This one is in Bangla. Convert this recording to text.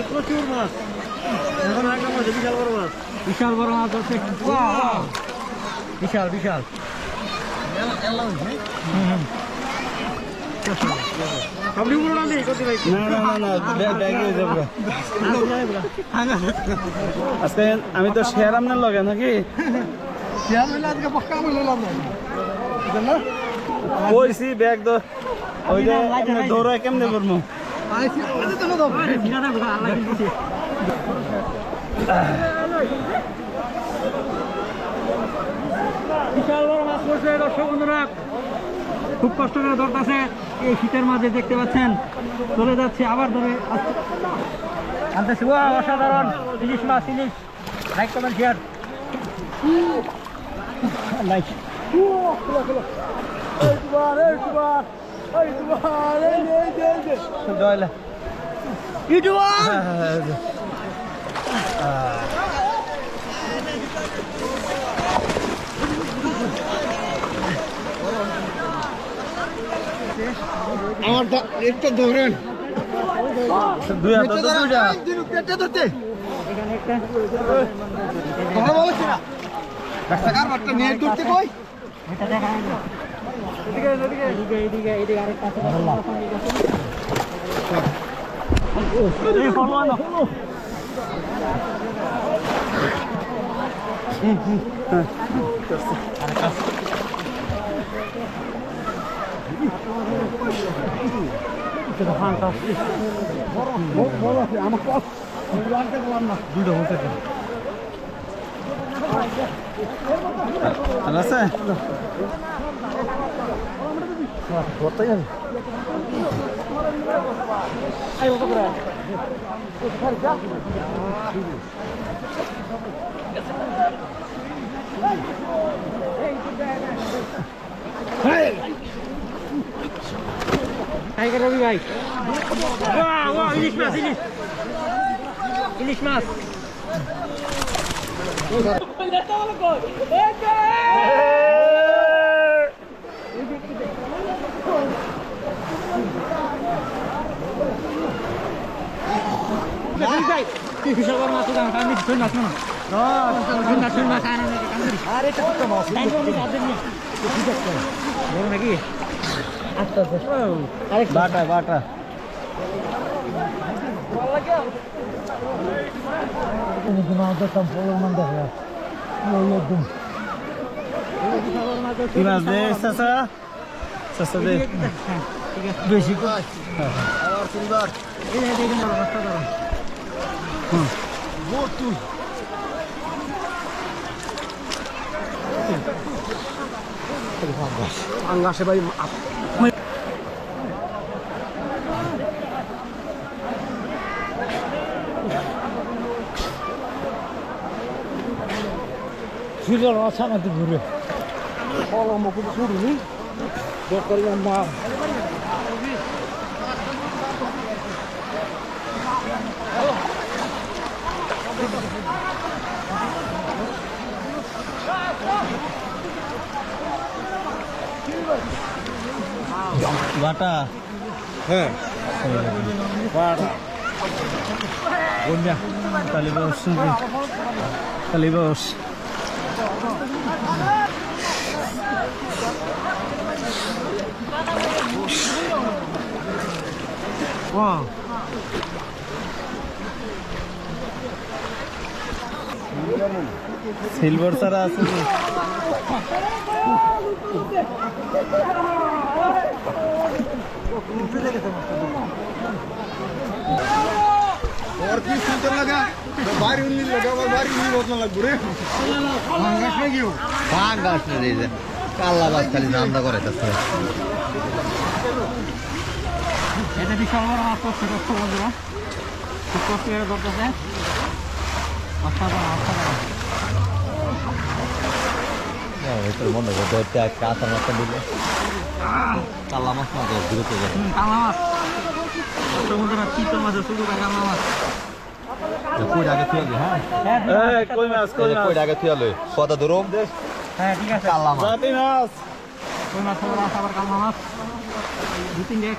প্রচুর মাছ এখন একটা মাছ বিশাল বড় মাছ হচ্ছে বিশাল বিশাল আজকে আমি তো শেয়ার আপনার লগে নাকি কইছি ব্যাগ তো ওই যে দৌড়ায় কেমনে করবো বিশাল বড় মাছ পড়ছে দর্শক বন্ধুরা খুব কষ্ট করে ধরতেছে এই শীতের মাঝে দেখতে পাচ্ছেন চলে যাচ্ছে আবার ধরে আনতেছি অসাধারণ ইলিশ মাছ ইলিশ লাইক কমেন্ট শেয়ার লাইক আমার একটা ধরেন দুই হাত পেটে ধরতে কথা বলছি না টাকার বাটটা নিয়ে ধরতে কই এটা দেখা এদিকে আরেকটা আছে এই ফলো আছে টাইগার রবি ভাই ইলিশ মাছ ইলিশ মাছ নাকি আচ্ছা বাটা বাটা কি মাছ দে চাচা চাচা দে বেশি আবার সুন্দর আঙ্গাসে ভাই সুযোগ আছে আমাদের ঘুরে কলম কিন্তু শুরুনি দরকার মা বাটা হ্যাঁ বন্যা কালীবাস কালীবাস সিলভার ছাড়া আছে और की सुंदर लगा बारी उन्नी लगा और बारी उन्नी बहुत लग बुरे हांगास में क्यों হাঙ্গাস না দিয়েছে কাল্লা বাস খালি ধান্দা করে তাছে এটা বিশাল বড় মাছ পড়ছে দর্শক বন্ধুরা খুব কষ্ট করে ধরতেছে ভিতর মনে করতে একটা কাঁচা মাছটা দিলে কাল্লা মাছ না দ্রুত যায় কালা মাছ দর্শক বন্ধুরা চিতল মাছের শুধু কালা মাছ কই আগে থিয়ালে হ্যাঁ কই মাছ কই মাছ কই আগে থিয়ালে কত দূর হ্যাঁ ঠিক আছে কাল্লা মাছ জাতি মাছ কই মাছ আবার কালা মাছ দু তিনটে